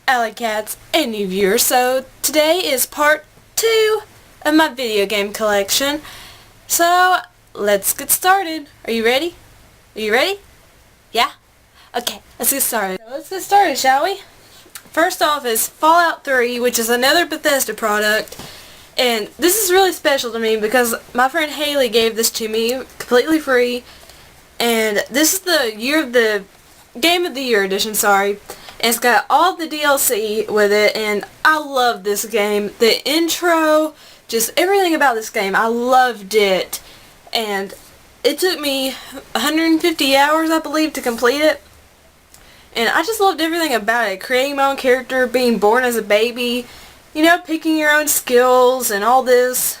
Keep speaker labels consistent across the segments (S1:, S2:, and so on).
S1: Alycats, a new viewer. So today is part 2 of my video game collection. So let's get started. Are you ready? Are you ready? Yeah? Okay, let's get started. So let's get started, shall we? First off is Fallout 3, which is another Bethesda product. And this is really special to me because my friend Haley gave this to me completely free. And this is the Game of the Year edition, sorry. And it's got all the DLC with it, and I love this game. The intro, just everything about this game, I loved it. And it took me 150 hours, I believe, to complete it. And I just loved everything about it. Creating my own character, being born as a baby, you know, picking your own skills and all this.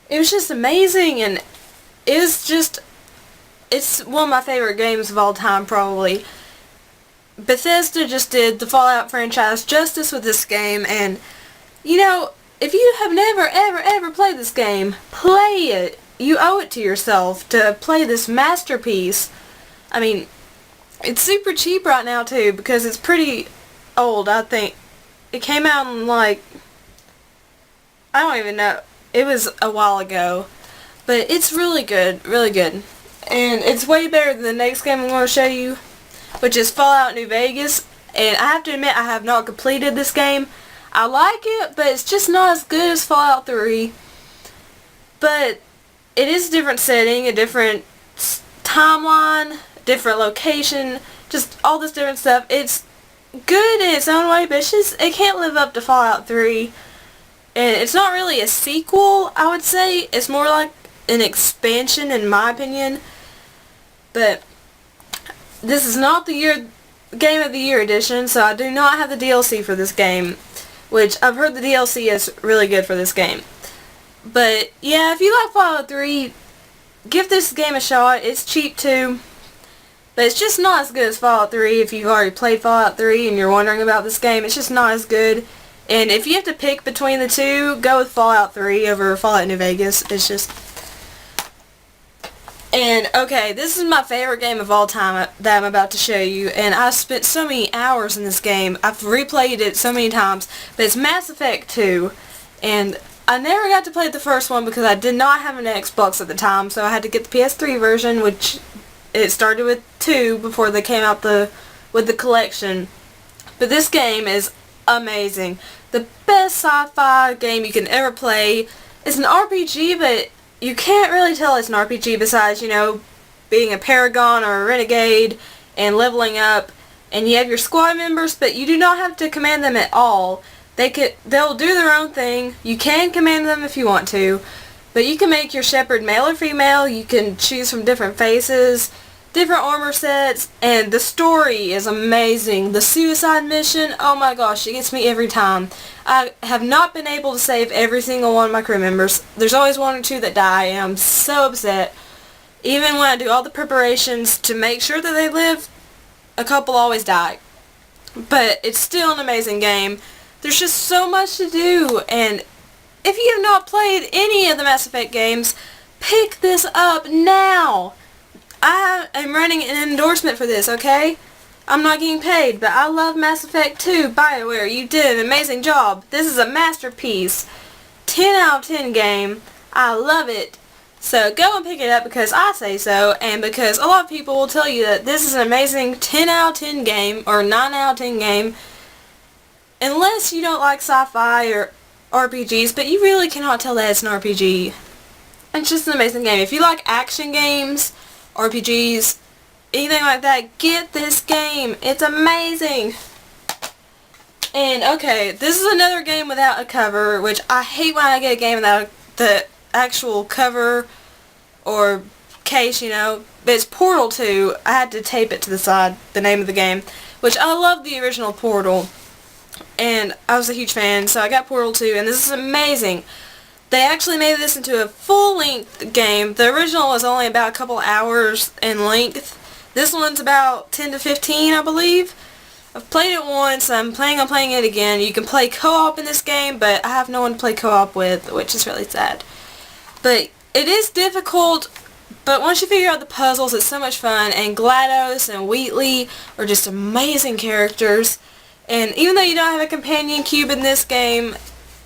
S1: It was just amazing, and it's one of my favorite games of all time, probably. Bethesda just did the Fallout franchise justice with this game, and, you know, if you have never, ever played this game, play it. You owe it to yourself to play this masterpiece. I mean, it's super cheap right now, too, because it's pretty old, I think. It came out in, like, I don't even know. It was a while ago. But it's really good, really good. And it's way better than the next game I'm going to show you, which is Fallout New Vegas. And I have to admit, I have not completed this game. I like it, but it's just not as good as Fallout 3. But it is a different setting, a different timeline, different location, just all this different stuff. It's good in its own way, but it can't live up to Fallout 3. And it's not really a sequel, I would say. It's more like an expansion, in my opinion. But this is not the Game of the Year edition, so I do not have the DLC for this game, which I've heard the DLC is really good for this game. But yeah, if you like Fallout 3, give this game a shot. It's cheap too, but it's just not as good as Fallout 3. If you've already played Fallout 3 and you're wondering about this game, it's just not as good. And if you have to pick between the two, go with Fallout 3 over Fallout New Vegas. It's just... And, okay, this is my favorite game of all time that I'm about to show you, and I've spent so many hours in this game. I've replayed it so many times, but it's Mass Effect 2, and I never got to play the first one because I did not have an Xbox at the time, so I had to get the PS3 version, which it started with 2 before they came out with the collection. But this game is amazing. The best sci-fi game you can ever play. It's an RPG, but you can't really tell it's an RPG besides, you know, being a paragon or a renegade and leveling up. And you have your squad members, but you do not have to command them at all. They'll do their own thing. You can command them if you want to, but you can make your shepherd male or female. You can choose from different faces, different armor sets, and the story is amazing. The suicide mission, oh my gosh, it gets me every time. I have not been able to save every single one of my crew members. There's always one or two that die, and I'm so upset. Even when I do all the preparations to make sure that they live, a couple always die. But it's still an amazing game. There's just so much to do, and if you have not played any of the Mass Effect games, pick this up now. I am running an endorsement for this, okay? I'm not getting paid, but I love Mass Effect 2. BioWare, you did an amazing job. This is a masterpiece. 10 out of 10 game. I love it. So go and pick it up because I say so, and because a lot of people will tell you that this is an amazing 10 out of 10 game, or 9 out of 10 game, unless you don't like sci-fi or RPGs, but you really cannot tell that it's an RPG. It's just an amazing game. If you like action games, RPGs, anything like that, get this game. It's amazing. And okay, this is another game without a cover, which I hate when I get a game without the actual cover or case, you know. But it's Portal 2. I had to tape it to the side, the name of the game, which I love the original Portal, and I was a huge fan, so I got Portal 2, and this is amazing. They actually made this into a full-length game. The original was only about a couple hours in length. This one's about 10 to 15, I believe. I've played it once. I'm planning on playing it again. You can play co-op in this game, but I have no one to play co-op with, which is really sad. But it is difficult, but once you figure out the puzzles, it's so much fun. And GLaDOS and Wheatley are just amazing characters. And even though you don't have a companion cube in this game,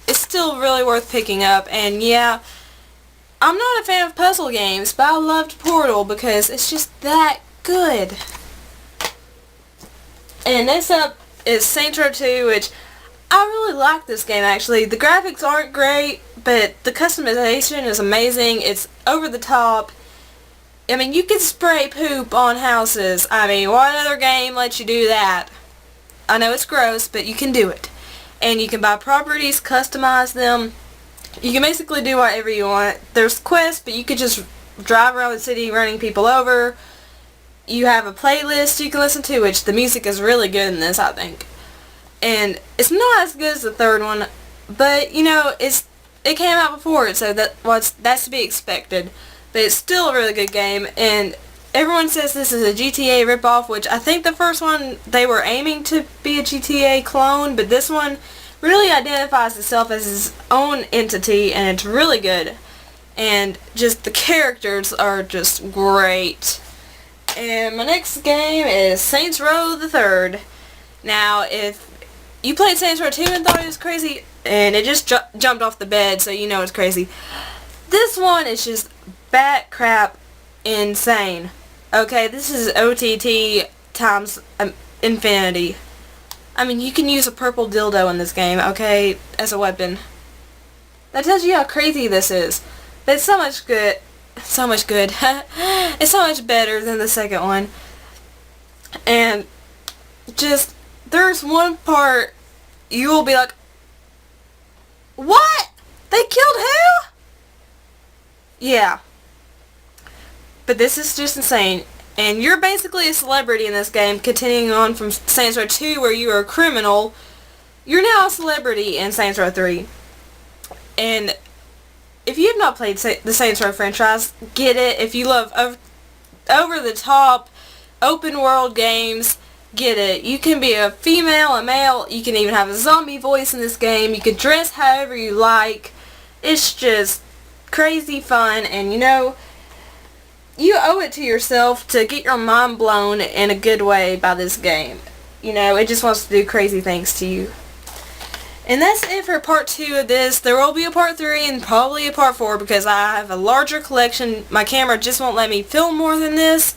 S1: it's still really worth picking up. And yeah, I'm not a fan of puzzle games, but I loved Portal because it's just that good. And next up is Centro II, which I really like this game actually. The graphics aren't great, but the customization is amazing. It's over the top. I mean, you can spray poop on houses. I mean, what other game lets you do that? I know it's gross, but you can do it. And you can buy properties, customize them. You can basically do whatever you want. There's quests, but you could just drive around the city running people over. You have a playlist you can listen to, which the music is really good in this, I think. And it's not as good as the third one, but you know, it came out before it, so that's to be expected. But it's still a really good game, and everyone says this is a GTA ripoff, which I think the first one they were aiming to be a GTA clone, but this one really identifies itself as its own entity, and it's really good. And just the characters are just great. And my next game is Saints Row the Third. Now, if you played Saints Row 2 and thought it was crazy, and it just jumped off the bed, so you know it's crazy. This one is just bat crap insane. Okay, this is OTT times infinity. I mean, you can use a purple dildo in this game, okay, as a weapon. That tells you how crazy this is. But it's so much good. So much good. It's so much better than the second one. And just, there's one part you will be like, what? They killed who? Yeah. But this is just insane. And you're basically a celebrity in this game, continuing on from Saints Row 2 where you were a criminal. You're now a celebrity in Saints Row 3. And if you have not played the Saints Row franchise, get it. If you love over-the-top, open-world games, get it. You can be a female, a male, you can even have a zombie voice in this game. You can dress however you like. It's just crazy fun, and you know, you owe it to yourself to get your mind blown in a good way by this game. You know, it just wants to do crazy things to you. And that's it for part 2 of this. There will be a part 3 and probably a part 4 because I have a larger collection. My camera just won't let me film more than this.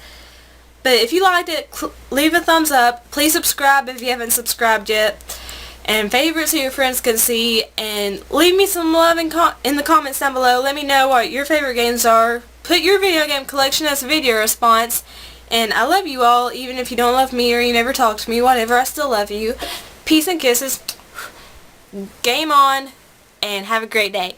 S1: But if you liked it, leave a thumbs up. Please subscribe if you haven't subscribed yet. And favorites so your friends can see. And leave me some love in the comments down below. Let me know what your favorite games are. Put your video game collection as a video response. And I love you all, even if you don't love me or you never talk to me. Whatever, I still love you. Peace and kisses. Game on, and have a great day.